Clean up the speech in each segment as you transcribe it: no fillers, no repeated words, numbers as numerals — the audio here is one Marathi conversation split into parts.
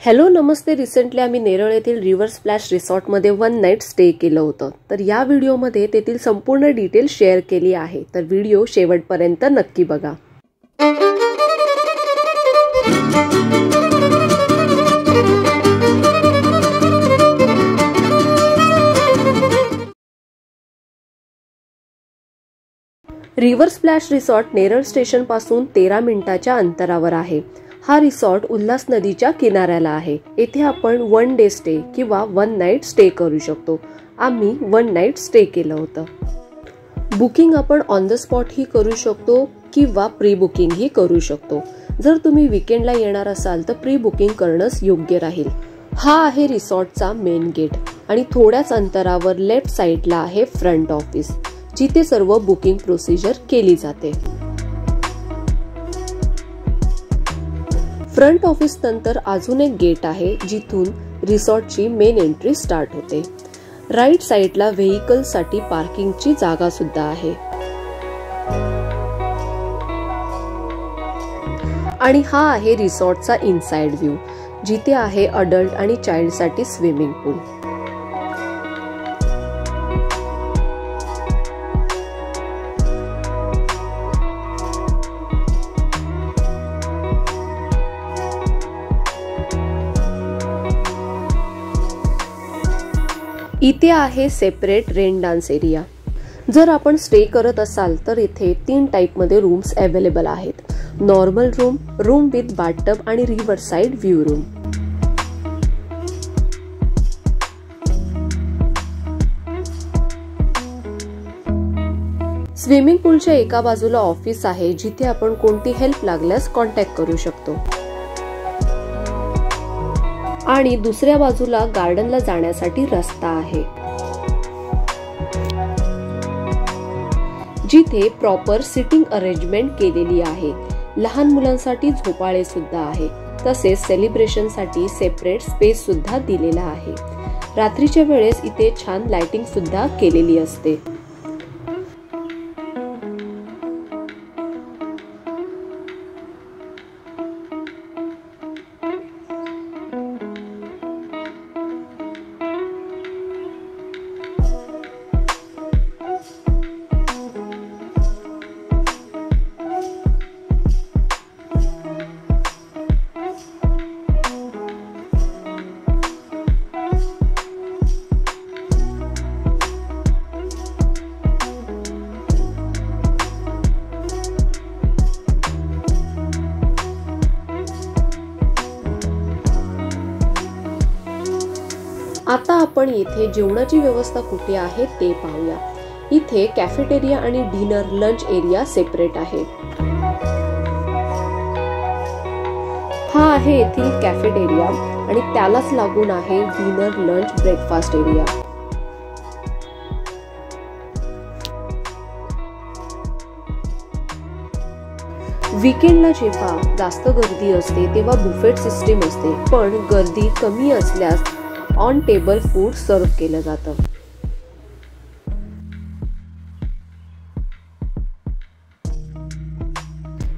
हॅलो नमस्ते. रिसेंटली आम्ही नेरळ येथील रिव्हर स्प्लॅश रिसॉर्टमध्ये 1 नाईट स्टे केलं होतं. तर या व्हिडिओमध्ये तेथील संपूर्ण डिटेल शेअर केली आहे. तर व्हिडिओ शेवटपर्यंत नक्की बघा. River splash resort Neral station पासून 13 मिनिटाच्या अंतरावर आहे. हा रिसॉर्ट उल्हास नदीच्या किनाऱ्याला आहे. येथे आपण 1 डे स्टे किंवा 1 नाईट स्टे करू शकतो. आम्ही 1 नाईट स्टे केलं होतं. बुकिंग आपण ऑन द स्पॉट ही करू शकतो किंवा प्री बुकिंग ही करू शकतो. जर तुम्ही वीकेंडला येणार असाल तर प्री बुकिंग करणंच योग्य राहील. हा आहे रिसॉर्टचा मेन गेट आणि थोड्याच अंतरावर लेफ्ट साइडला आहे फ्रंट ऑफिस, जिथे सर्व बुकिंग प्रोसिजर केली जाते. फ्रंट ऑफिस नंतर अजून एक गेट आहे, जिथून रिसॉर्टची मेन एंट्री स्टार्ट होते. राईट साइडला व्हेइकल साठी पार्किंगची जागा सुद्धा आहे. आणि हा आहे रिसॉर्टचा इनसाइड व्ह्यू, जिथे आहे अडल्ट आणि चाइल्ड साठी स्विमिंग पूल. इथे आहे सेपरेट रेन डान्स एरिया. जर आपण स्टे करत असाल तर इथे 3 टाइप मध्ये रूम्स अवेलेबल आहेत. Normal room, room with bathtub आणि river side view room. Swimming पूलच्या एका बाजूला ऑफिस आहे, जिथे आपण कोणती हेल्प लागल्यास कॉन्टॅक्ट करू शकतो. आणि दुसऱ्या बाजूला गार्डनला जाण्यासाठी रस्ता आहे, जिथे प्रॉपर सिटिंग अरेंजमेंट केलेली आहे. लहान मुलांसाठी झोपाळे सुद्धा आहे. तसेच सेलिब्रेशन साठी सेपरेट स्पेस सुद्धा दिलेला आहे. रात्रीच्या वेळेस इथे छान लाइटिंग सुद्धा केलेली असते. आता आपण येथे जेवणाची व्यवस्था कुठे आहे ते पाहूया. इथे कॅफेटेरिया आणि डिनर लंच एरिया सेपरेट आहे. हा आहे येथील कॅफेटेरिया आणि त्यालाच लागून आहे डिनर लंच ब्रेकफास्ट एरिया. वीकेंडला जेव्हा जास्त गर्दी असते तेव्हा बुफेट सिस्टीम असते, पण गर्दी कमी असल्यास ऑन टेबल फूड सर्व केलं जातं.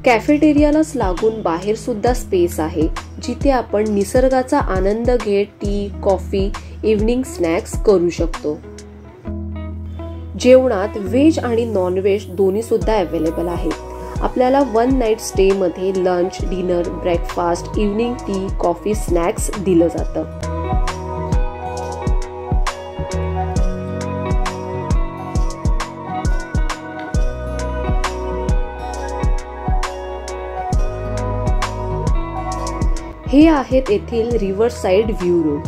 कॅफेटेरियालाच लागून बाहेर सुद्धा स्पेस आहे, जिथे आपण निसर्गाचा आनंद घेत टी, कॉफी, इव्हनिंग स्नॅक्स करू शकतो. जेवणात व्हेज आणि नॉन व्हेज दोन्ही सुद्धा अवेलेबल आहे. आपल्याला 1 नाईट स्टे मध्ये lunch, dinner, breakfast, evening T, coffee, snacks दिलं जातं. हे आहेत येथील रिव्हर साइड व्ह्यू रूम.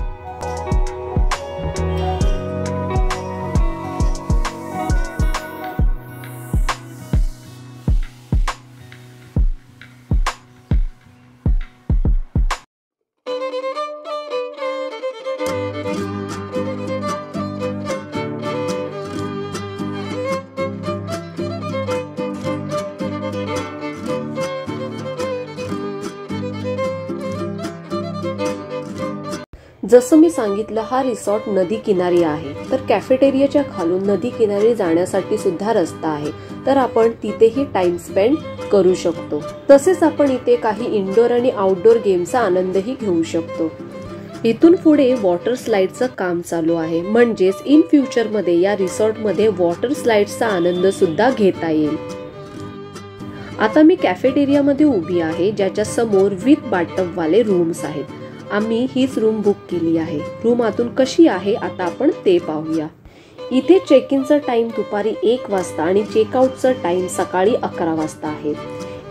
जसं मी सांगितलं, हा रिसॉर्ट नदी किनारी आहे. तर कॅफेटेरियाच्या खालून नदी किनारी जाण्यासाठी सुद्धा रस्ता आहे. तर आपण तिथेही टाइम स्पेंड करू शकतो। तसेच आपण इथे काही इंडोर आणि आउटडोर गेमचा आनंदही घेऊ शकतो। इथून पुढे वॉटर स्लाइडचं काम चालू आहे, म्हणजेच इन फ्युचर मध्ये या रिसॉर्ट मध्ये वॉटर स्लाइडचा आनंद सुद्धा घेता येईल। आता मी कॅफेटेरिया मध्ये उभी आहे, ज्याच्या समोर विथ बाथटब वाले रूम्स आहेत। आम्ही हीच रूम बुक केली आहे। रूम आतून कशी आहे आता आपण ते पाहूया। इथे चेक इनचा टाइम दुपारी 1 वाजता आणि चेकआउटचा टाइम सकाळी 11 वाजता आहे।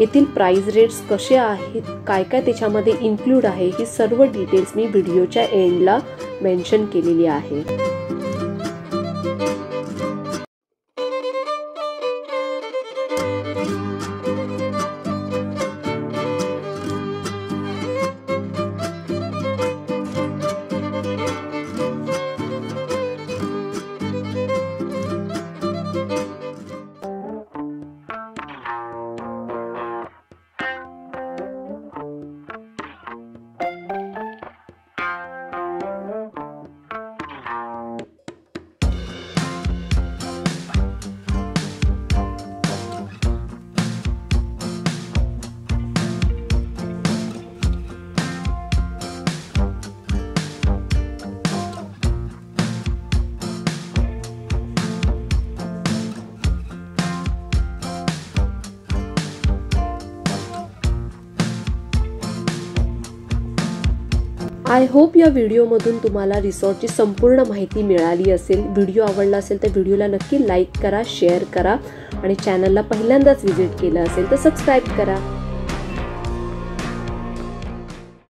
येथील प्राइस रेट्स कसे आहेत, काय काय त्याच्यामध्ये इन्क्लूड आहे, ही सर्व डिटेल्स मी व्हिडिओच्या एंडला मेन्शन केलेली आहे। आय होप या व्हिडिओमधून तुम्हाला रिसॉर्टची संपूर्ण माहिती मिळाली असेल। व्हिडिओ आवडला असेल तर व्हिडिओला नक्की लाईक करा, शेअर करा आणि चॅनलला पहिल्यांदाच व्हिजिट केलं असेल तर सबस्क्राईब करा।